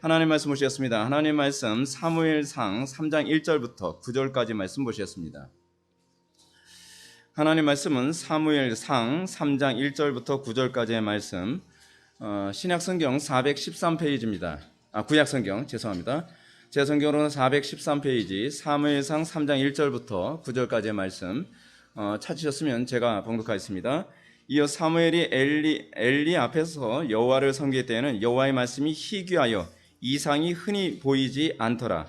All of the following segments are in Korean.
하나님 말씀 보시겠습니다. 하나님 말씀 사무엘상 3장 1절부터 9절까지 말씀 보시겠습니다. 하나님 말씀은 사무엘상 3장 1절부터 9절까지의 말씀, 신약성경 413페이지입니다. 구약성경 죄송합니다. 제 성경으로는 413페이지 사무엘상 3장 1절부터 9절까지의 말씀 찾으셨으면 제가 봉독하겠습니다. 이어 사무엘이 엘리 앞에서 여호와를 섬길 때에는 여호와의 말씀이 희귀하여 이상이 흔히 보이지 않더라.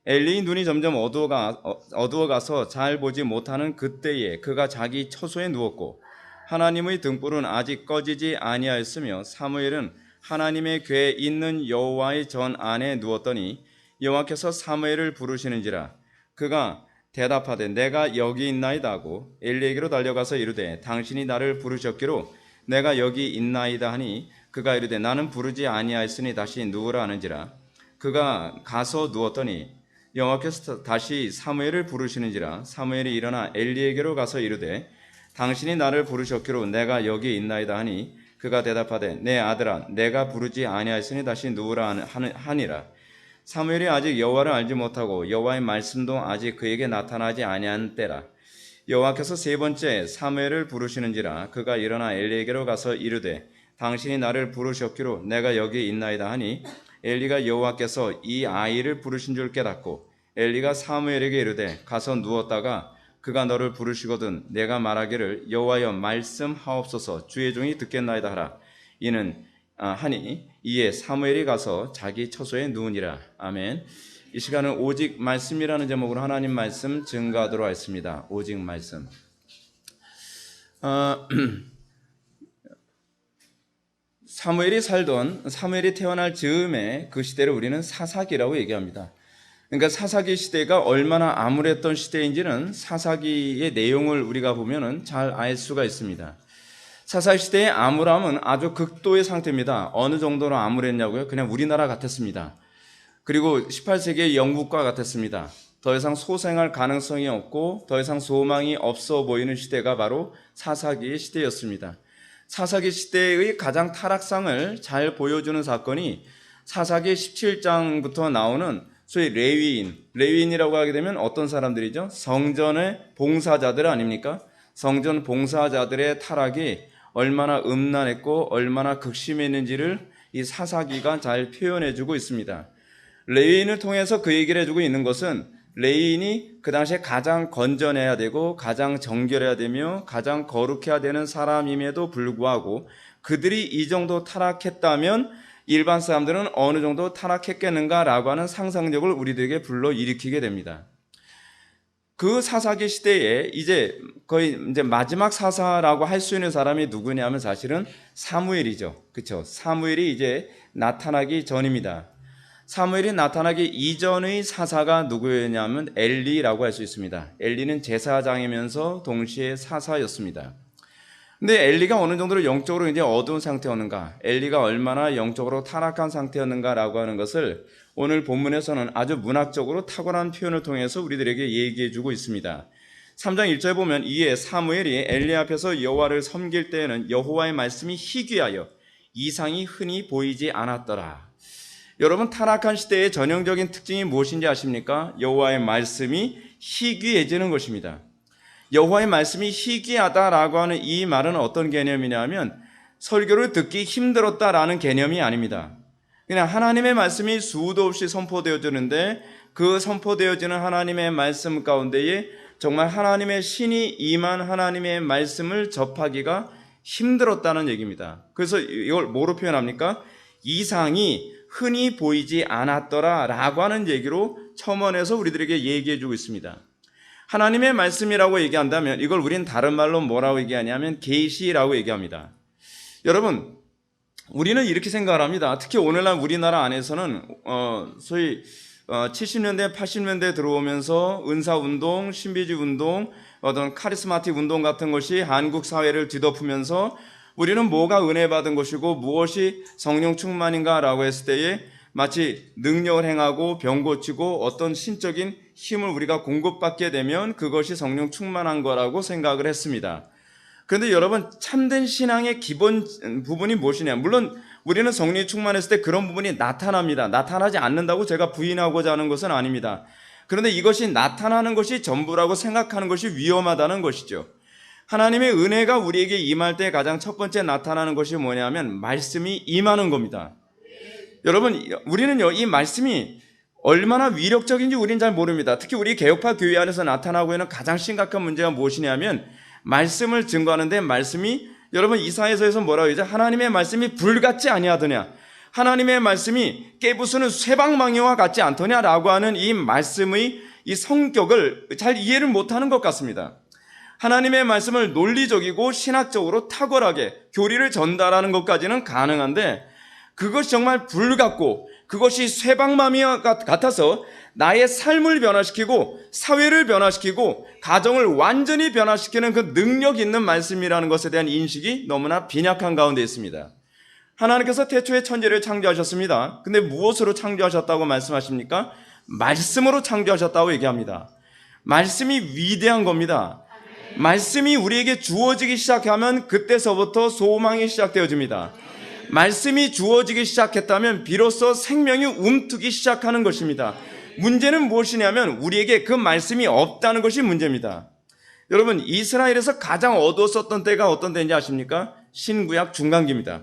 엘리의 눈이 점점 어두워가서 잘 보지 못하는 그때에 그가 자기 처소에 누웠고 하나님의 등불은 아직 꺼지지 아니하였으며 사무엘은 하나님의 궤에 있는 여호와의 전 안에 누웠더니 여호와께서 사무엘을 부르시는지라. 그가 대답하되 내가 여기 있나이다 하고 엘리에게로 달려가서 이르되 당신이 나를 부르셨기로 내가 여기 있나이다 하니 그가 이르되 나는 부르지 아니하였으니 다시 누우라 하는지라. 그가 가서 누웠더니 여호와께서 다시 사무엘을 부르시는지라. 사무엘이 일어나 엘리에게로 가서 이르되 당신이 나를 부르셨기로 내가 여기 있나이다 하니 그가 대답하되 내 아들아 내가 부르지 아니하였으니 다시 누우라 하니라. 사무엘이 아직 여호와를 알지 못하고 여호와의 말씀도 아직 그에게 나타나지 아니한 때라. 여호와께서 세 번째 사무엘을 부르시는지라. 그가 일어나 엘리에게로 가서 이르되 당신이 나를 부르셨기로 내가 여기 있나이다 하니 엘리가 여호와께서 이 아이를 부르신 줄 깨닫고 엘리가 사무엘에게 이르되 가서 누웠다가 그가 너를 부르시거든 내가 말하기를 여호와여 말씀하옵소서 주의 종이 듣겠나이다 하라. 이는 하니 이에 사무엘이 가서 자기 처소에 누우니라. 아멘. 이 시간은 오직 말씀이라는 제목으로 하나님 말씀 증거하도록 하겠습니다. 오직 말씀. 사무엘이 태어날 즈음에 그 시대를 우리는 사사기라고 얘기합니다. 그러니까 사사기 시대가 얼마나 암울했던 시대인지는 사사기의 내용을 우리가 보면은 잘 알 수가 있습니다. 사사기 시대의 암울함은 아주 극도의 상태입니다. 어느 정도로 암울했냐고요? 그냥 우리나라 같았습니다. 그리고 18세기의 영국과 같았습니다. 더 이상 소생할 가능성이 없고 더 이상 소망이 없어 보이는 시대가 바로 사사기의 시대였습니다. 사사기 시대의 가장 타락상을 잘 보여주는 사건이 사사기 17장부터 나오는 소위 레위인이라고 하게 되면 어떤 사람들이죠? 성전의 봉사자들 아닙니까? 성전 봉사자들의 타락이 얼마나 음란했고 얼마나 극심했는지를 이 사사기가 잘 표현해주고 있습니다. 레위인을 통해서 그 얘기를 해주고 있는 것은 레위인이 그 당시에 가장 건전해야 되고 가장 정결해야 되며 가장 거룩해야 되는 사람임에도 불구하고 그들이 이 정도 타락했다면 일반 사람들은 어느 정도 타락했겠는가라고 하는 상상력을 우리들에게 불러일으키게 됩니다. 그 사사기 시대에 이제 거의 마지막 사사라고 할 수 있는 사람이 누구냐면 사실은 사무엘이죠. 그렇죠? 사무엘이 이제 나타나기 전입니다. 사무엘이 나타나기 이전의 사사가 누구였냐면 엘리라고 할 수 있습니다. 엘리는 제사장이면서 동시에 사사였습니다. 근데 엘리가 어느 정도로 영적으로 이제 어두운 상태였는가, 엘리가 얼마나 영적으로 타락한 상태였는가라고 하는 것을 오늘 본문에서는 아주 문학적으로 탁월한 표현을 통해서 우리들에게 얘기해주고 있습니다. 3장 1절에 보면 이에 사무엘이 엘리 앞에서 여호와를 섬길 때에는 여호와의 말씀이 희귀하여 이상이 흔히 보이지 않았더라. 여러분, 타락한 시대의 전형적인 특징이 무엇인지 아십니까? 여호와의 말씀이 희귀해지는 것입니다. 여호와의 말씀이 희귀하다라고 하는 이 말은 어떤 개념이냐면 설교를 듣기 힘들었다라는 개념이 아닙니다. 그냥 하나님의 말씀이 수도 없이 선포되어지는데 그 선포되어지는 하나님의 말씀 가운데에 정말 하나님의 신이 임한 하나님의 말씀을 접하기가 힘들었다는 얘기입니다. 그래서 이걸 뭐로 표현합니까? 이상이 흔히 보이지 않았더라 라고 하는 얘기로 첨언해서 우리들에게 얘기해주고 있습니다. 하나님의 말씀이라고 얘기한다면 이걸 우린 다른 말로 뭐라고 얘기하냐면 계시라고 얘기합니다. 여러분, 우리는 이렇게 생각을 합니다. 특히 오늘날 우리나라 안에서는 소위 70년대 80년대 들어오면서 은사운동, 신비주의운동, 어떤 카리스마틱 운동 같은 것이 한국 사회를 뒤덮으면서 우리는 뭐가 은혜 받은 것이고 무엇이 성령 충만인가라고 했을 때에 마치 능력을 행하고 병 고치고 어떤 신적인 힘을 우리가 공급받게 되면 그것이 성령 충만한 거라고 생각을 했습니다. 그런데 여러분, 참된 신앙의 기본 부분이 무엇이냐? 물론 우리는 성령이 충만했을 때 그런 부분이 나타납니다. 나타나지 않는다고 제가 부인하고자 하는 것은 아닙니다. 그런데 이것이 나타나는 것이 전부라고 생각하는 것이 위험하다는 것이죠. 하나님의 은혜가 우리에게 임할 때 가장 첫 번째 나타나는 것이 뭐냐면 말씀이 임하는 겁니다. 여러분, 우리는요, 이 말씀이 얼마나 위력적인지 우리는 잘 모릅니다. 특히 우리 개혁파 교회 안에서 나타나고 있는 가장 심각한 문제가 무엇이냐면 말씀을 증거하는데 말씀이 여러분 이사야서에서 뭐라고 하죠? 하나님의 말씀이 불같지 아니하더냐, 하나님의 말씀이 깨부수는 쇠방망이와 같지 않더냐라고 하는 이 말씀의 이 성격을 잘 이해를 못하는 것 같습니다. 하나님의 말씀을 논리적이고 신학적으로 탁월하게 교리를 전달하는 것까지는 가능한데 그것이 정말 불같고 그것이 쇠방망이와 같아서 나의 삶을 변화시키고 사회를 변화시키고 가정을 완전히 변화시키는 그 능력 있는 말씀이라는 것에 대한 인식이 너무나 빈약한 가운데 있습니다. 하나님께서 태초에 천지를 창조하셨습니다. 근데 무엇으로 창조하셨다고 말씀하십니까? 말씀으로 창조하셨다고 얘기합니다. 말씀이 위대한 겁니다. 말씀이 우리에게 주어지기 시작하면 그때서부터 소망이 시작되어집니다. 말씀이 주어지기 시작했다면 비로소 생명이 움트기 시작하는 것입니다. 문제는 무엇이냐면 우리에게 그 말씀이 없다는 것이 문제입니다. 여러분, 이스라엘에서 가장 어두웠었던 때가 어떤 때인지 아십니까? 신구약 중간기입니다.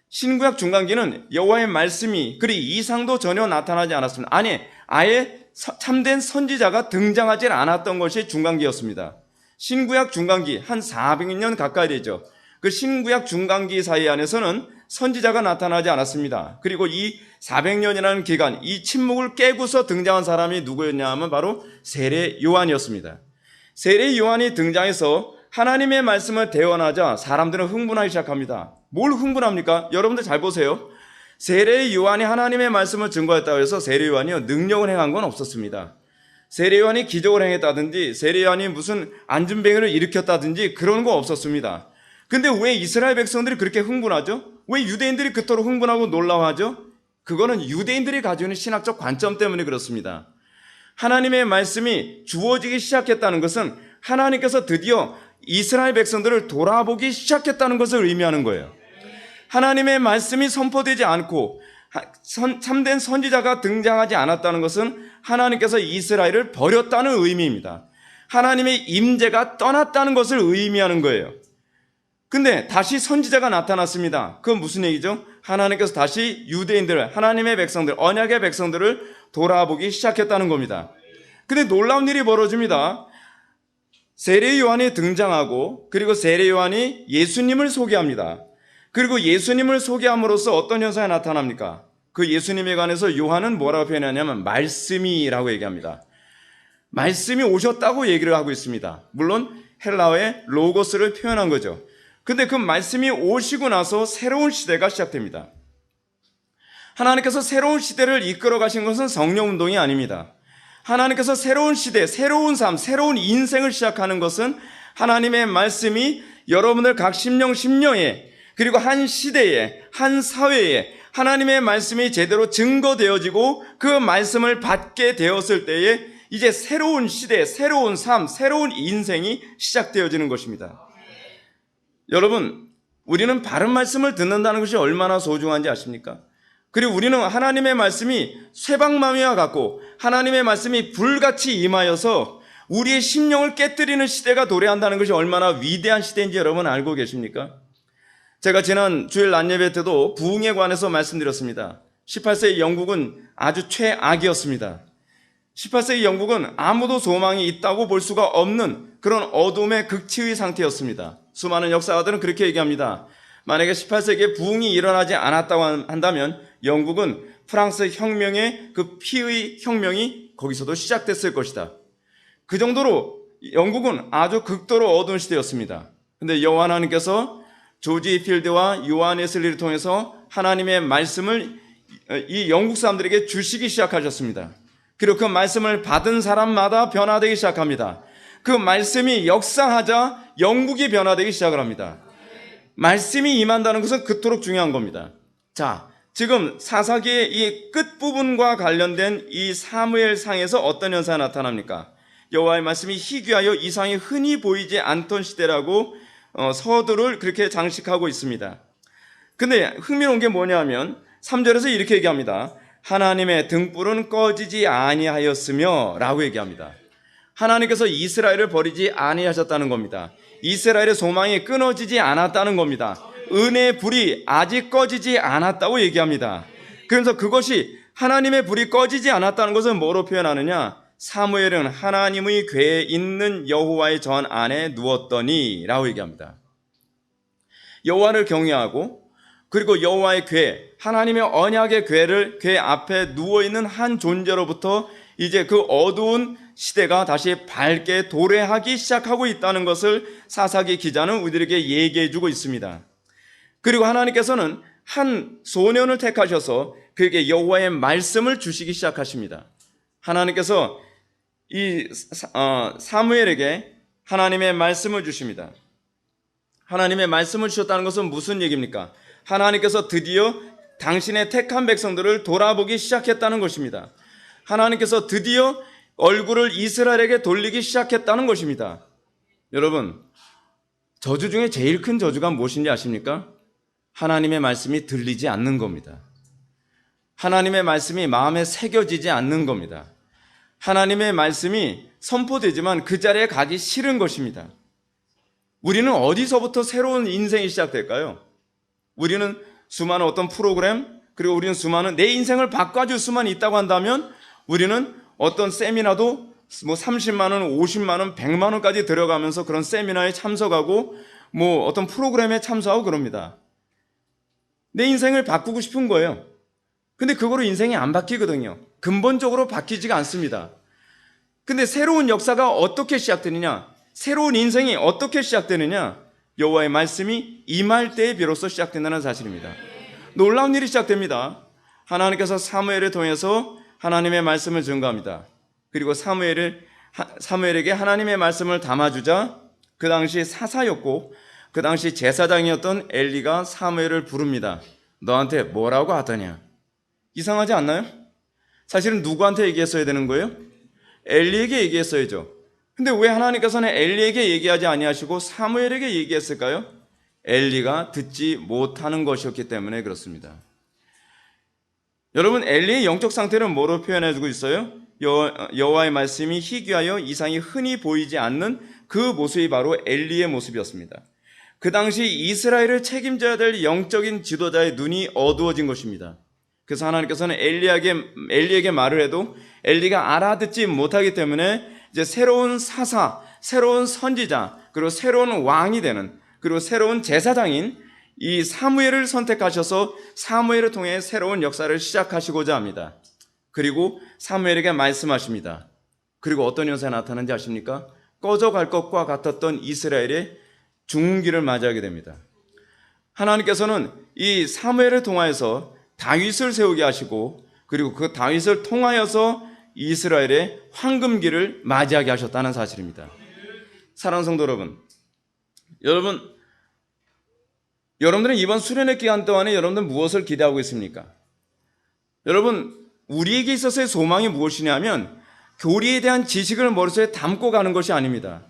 신구약 중간기는 여호와의 말씀이 그리 이상도 전혀 나타나지 않았습니다. 아니, 아예 참된 선지자가 등장하지 않았던 것이 중간기였습니다. 신구약 중간기 한 400년 가까이 되죠. 그 신구약 중간기 사이 안에서는 선지자가 나타나지 않았습니다. 그리고 이 400년이라는 기간, 이 침묵을 깨고서 등장한 사람이 누구였냐 하면 바로 세례 요한이었습니다. 세례 요한이 등장해서 하나님의 말씀을 대언하자 사람들은 흥분하기 시작합니다. 뭘 흥분합니까? 여러분들 잘 보세요. 세례 요한이 하나님의 말씀을 증거했다고 해서 세례 요한이 능력을 행한 건 없었습니다. 세례 요한이 기적을 행했다든지 세례 요한이 무슨 안진뱅이를 일으켰다든지 그런 거 없었습니다. 근데 왜 이스라엘 백성들이 그렇게 흥분하죠? 왜 유대인들이 그토록 흥분하고 놀라워하죠? 그거는 유대인들이 가지고 있는 신학적 관점 때문에 그렇습니다. 하나님의 말씀이 주어지기 시작했다는 것은 하나님께서 드디어 이스라엘 백성들을 돌아보기 시작했다는 것을 의미하는 거예요. 하나님의 말씀이 선포되지 않고 참된 선지자가 등장하지 않았다는 것은 하나님께서 이스라엘을 버렸다는 의미입니다. 하나님의 임재가 떠났다는 것을 의미하는 거예요. 근데 다시 선지자가 나타났습니다. 그건 무슨 얘기죠? 하나님께서 다시 유대인들을, 하나님의 백성들, 언약의 백성들을 돌아보기 시작했다는 겁니다. 근데 놀라운 일이 벌어집니다. 세례 요한이 등장하고 그리고 세례 요한이 예수님을 소개합니다. 그리고 예수님을 소개함으로써 어떤 현상이 나타납니까? 그 예수님에 관해서 요한은 뭐라고 표현하냐면 말씀이라고 얘기합니다. 말씀이 오셨다고 얘기를 하고 있습니다. 물론 헬라어의 로고스를 표현한 거죠. 근데 그 말씀이 오시고 나서 새로운 시대가 시작됩니다. 하나님께서 새로운 시대를 이끌어 가신 것은 성령 운동이 아닙니다. 하나님께서 새로운 시대, 새로운 삶, 새로운 인생을 시작하는 것은 하나님의 말씀이 여러분들 각 심령에 그리고 한 시대에, 한 사회에 하나님의 말씀이 제대로 증거되어지고 그 말씀을 받게 되었을 때에 이제 새로운 시대, 새로운 삶, 새로운 인생이 시작되어지는 것입니다. 여러분, 우리는 바른 말씀을 듣는다는 것이 얼마나 소중한지 아십니까? 그리고 우리는 하나님의 말씀이 쇠방망이와 같고 하나님의 말씀이 불같이 임하여서 우리의 심령을 깨뜨리는 시대가 도래한다는 것이 얼마나 위대한 시대인지 여러분 알고 계십니까? 제가 지난 주일 낮예배 때도 부흥에 관해서 말씀드렸습니다. 18세기 영국은 아주 최악이었습니다. 18세기 영국은 아무도 소망이 있다고 볼 수가 없는 그런 어둠의 극치의 상태였습니다. 수많은 역사가들은 그렇게 얘기합니다. 만약에 18세기에 부흥이 일어나지 않았다고 한다면 영국은 프랑스 혁명의 그 피의 혁명이 거기서도 시작됐을 것이다. 그 정도로 영국은 아주 극도로 어두운 시대였습니다. 그런데 여호와 하나님께서 조지 필드와 요한 웨슬리를 통해서 하나님의 말씀을 이 영국 사람들에게 주시기 시작하셨습니다. 그리고 그 말씀을 받은 사람마다 변화되기 시작합니다. 그 말씀이 역사하자 영국이 변화되기 시작을 합니다. 말씀이 임한다는 것은 그토록 중요한 겁니다. 자, 지금 사사기의 이 끝부분과 관련된 이 사무엘상에서 어떤 현상이 나타납니까? 여호와의 말씀이 희귀하여 이상이 흔히 보이지 않던 시대라고 서두를 그렇게 장식하고 있습니다. 근데 흥미로운 게 뭐냐면 3절에서 이렇게 얘기합니다. 하나님의 등불은 꺼지지 아니하였으며 라고 얘기합니다. 하나님께서 이스라엘을 버리지 아니하셨다는 겁니다. 이스라엘의 소망이 끊어지지 않았다는 겁니다. 은혜의 불이 아직 꺼지지 않았다고 얘기합니다. 그래서 그것이 하나님의 불이 꺼지지 않았다는 것은 뭐로 표현하느냐? 사무엘은 하나님의 궤에 있는 여호와의 전 안에 누웠더니 라고 얘기합니다. 여호와를 경외하고 그리고 여호와의 궤, 하나님의 언약의 궤 앞에 누워있는 한 존재로부터 이제 그 어두운 시대가 다시 밝게 도래하기 시작하고 있다는 것을 사사기 기자는 우리들에게 얘기해 주고 있습니다. 그리고 하나님께서는 한 소년을 택하셔서 그에게 여호와의 말씀을 주시기 시작하십니다. 하나님께서 이 사무엘에게 하나님의 말씀을 주십니다. 하나님의 말씀을 주셨다는 것은 무슨 얘기입니까? 하나님께서 드디어 당신의 택한 백성들을 돌아보기 시작했다는 것입니다. 하나님께서 드디어 얼굴을 이스라엘에게 돌리기 시작했다는 것입니다. 여러분, 저주 중에 제일 큰 저주가 무엇인지 아십니까? 하나님의 말씀이 들리지 않는 겁니다. 하나님의 말씀이 마음에 새겨지지 않는 겁니다. 하나님의 말씀이 선포되지만 그 자리에 가기 싫은 것입니다. 우리는 어디서부터 새로운 인생이 시작될까요? 우리는 수많은 어떤 프로그램, 그리고 우리는 수많은 내 인생을 바꿔줄 수만 있다고 한다면 우리는 어떤 세미나도 30만 원, 50만 원, 100만 원까지 들어가면서 그런 세미나에 참석하고 어떤 프로그램에 참석하고 그럽니다. 내 인생을 바꾸고 싶은 거예요. 근데 그거로 인생이 안 바뀌거든요. 근본적으로 바뀌지가 않습니다. 근데 새로운 역사가 어떻게 시작되느냐? 새로운 인생이 어떻게 시작되느냐? 여호와의 말씀이 임할 때에 비로소 시작된다는 사실입니다. 놀라운 일이 시작됩니다. 하나님께서 사무엘을 통해서 하나님의 말씀을 증거합니다. 그리고 사무엘에게 하나님의 말씀을 담아주자 그 당시 사사였고 그 당시 제사장이었던 엘리가 사무엘을 부릅니다. 너한테 뭐라고 하더냐? 이상하지 않나요? 사실은 누구한테 얘기했어야 되는 거예요? 엘리에게 얘기했어야죠. 근데 왜 하나님께서는 엘리에게 얘기하지 아니하시고 사무엘에게 얘기했을까요? 엘리가 듣지 못하는 것이었기 때문에 그렇습니다. 여러분, 엘리의 영적 상태는 뭐로 표현해주고 있어요? 여호와의 말씀이 희귀하여 이상이 흔히 보이지 않는 그 모습이 바로 엘리의 모습이었습니다. 그 당시 이스라엘을 책임져야 될 영적인 지도자의 눈이 어두워진 것입니다. 그래서 하나님께서는 엘리에게 말을 해도 엘리가 알아듣지 못하기 때문에 이제 새로운 사사, 새로운 선지자, 그리고 새로운 왕이 되는, 그리고 새로운 제사장인 이 사무엘을 선택하셔서 사무엘을 통해 새로운 역사를 시작하시고자 합니다. 그리고 사무엘에게 말씀하십니다. 그리고 어떤 현상이 나타나는지 아십니까? 꺼져갈 것과 같았던 이스라엘의 중기를 맞이하게 됩니다. 하나님께서는 이 사무엘을 통하여서 다윗을 세우게 하시고 그리고 그 다윗을 통하여서 이스라엘의 황금기를 맞이하게 하셨다는 사실입니다. 사랑하는 성도 여러분, 여러분들은 이번 수련회 기간 동안에 여러분들 무엇을 기대하고 있습니까? 여러분, 우리에게 있어서의 소망이 무엇이냐면 교리에 대한 지식을 머릿속에 담고 가는 것이 아닙니다.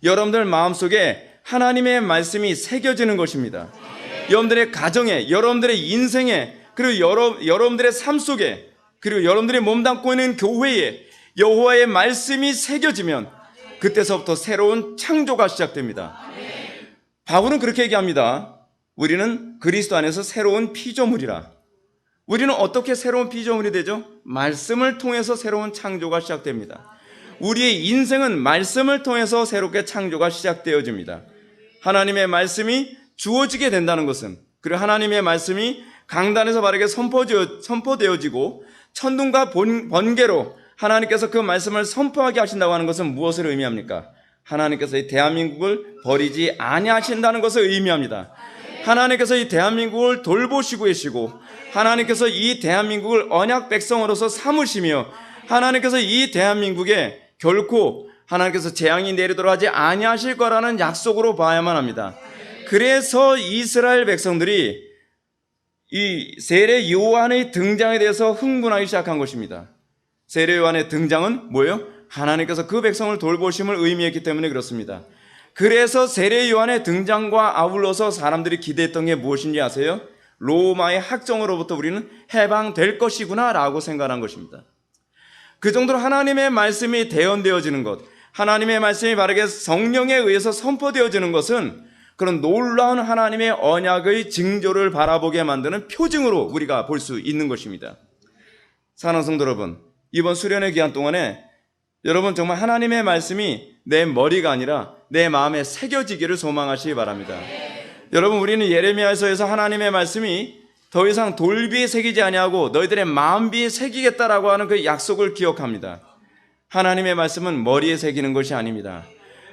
여러분들 마음속에 하나님의 말씀이 새겨지는 것입니다. 여러분들의 가정에, 여러분들의 인생에, 그리고 여러분들의 삶 속에, 그리고 여러분들이 몸담고 있는 교회에 여호와의 말씀이 새겨지면 그때서부터 새로운 창조가 시작됩니다. 바울은 그렇게 얘기합니다. 우리는 그리스도 안에서 새로운 피조물이라. 우리는 어떻게 새로운 피조물이 되죠? 말씀을 통해서 새로운 창조가 시작됩니다. 우리의 인생은 말씀을 통해서 새롭게 창조가 시작되어집니다. 하나님의 말씀이 주어지게 된다는 것은, 그리고 하나님의 말씀이 강단에서 바르게 선포되어지고 천둥과 번개로 하나님께서 그 말씀을 선포하게 하신다고 하는 것은 무엇을 의미합니까? 하나님께서 이 대한민국을 버리지 아니하신다는 것을 의미합니다. 하나님께서 이 대한민국을 돌보시고 계시고 하나님께서 이 대한민국을 언약 백성으로서 삼으시며 하나님께서 이 대한민국에 결코 하나님께서 재앙이 내리도록 하지 아니하실 거라는 약속으로 봐야만 합니다. 그래서 이스라엘 백성들이 이 세례 요한의 등장에 대해서 흥분하기 시작한 것입니다. 세례 요한의 등장은 뭐예요? 하나님께서 그 백성을 돌보심을 의미했기 때문에 그렇습니다. 그래서 세례 요한의 등장과 아울러서 사람들이 기대했던 게 무엇인지 아세요? 로마의 학정으로부터 우리는 해방될 것이구나라고 생각한 것입니다. 그 정도로 하나님의 말씀이 대언되어지는 것, 하나님의 말씀이 바르게 성령에 의해서 선포되어지는 것은 그런 놀라운 하나님의 언약의 징조를 바라보게 만드는 표징으로 우리가 볼 수 있는 것입니다. 사랑하는 성도 여러분, 이번 수련의 기간 동안에 여러분 정말 하나님의 말씀이 내 머리가 아니라 내 마음에 새겨지기를 소망하시기 바랍니다. 여러분, 우리는 예레미야서에서 하나님의 말씀이 더 이상 돌비에 새기지 아니하고 너희들의 마음비에 새기겠다라고 하는 그 약속을 기억합니다. 하나님의 말씀은 머리에 새기는 것이 아닙니다.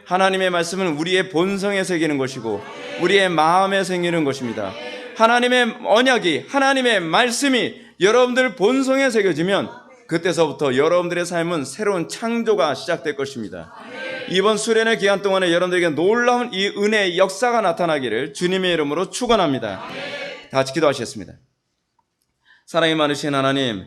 하나님의 말씀은 우리의 본성에 새기는 것이고 우리의 마음에 새기는 것입니다. 하나님의 언약이, 하나님의 말씀이 여러분들 본성에 새겨지면 그때서부터 여러분들의 삶은 새로운 창조가 시작될 것입니다. 이번 수련의 기간 동안에 여러분들에게 놀라운 이 은혜의 역사가 나타나기를 주님의 이름으로 축원합니다. 다 같이 기도하시겠습니다. 사랑이 많으신 하나님,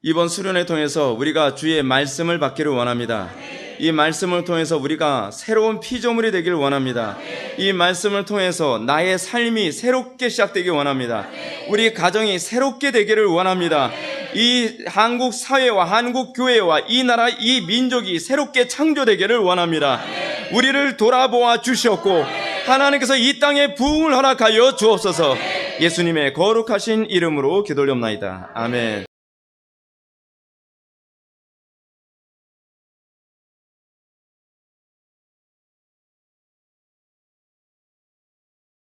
이번 수련을 통해서 우리가 주의 말씀을 받기를 원합니다. 이 말씀을 통해서 우리가 새로운 피조물이 되기를 원합니다. 이 말씀을 통해서 나의 삶이 새롭게 시작되길 원합니다. 우리 가정이 새롭게 되기를 원합니다. 이 한국 사회와 한국 교회와 이 나라, 이 민족이 새롭게 창조되기를 원합니다. 우리를 돌아보아 주시옵고 하나님께서 이 땅에 부흥을 허락하여 주옵소서. 예수님의 거룩하신 이름으로 기도드립나이다. 아멘.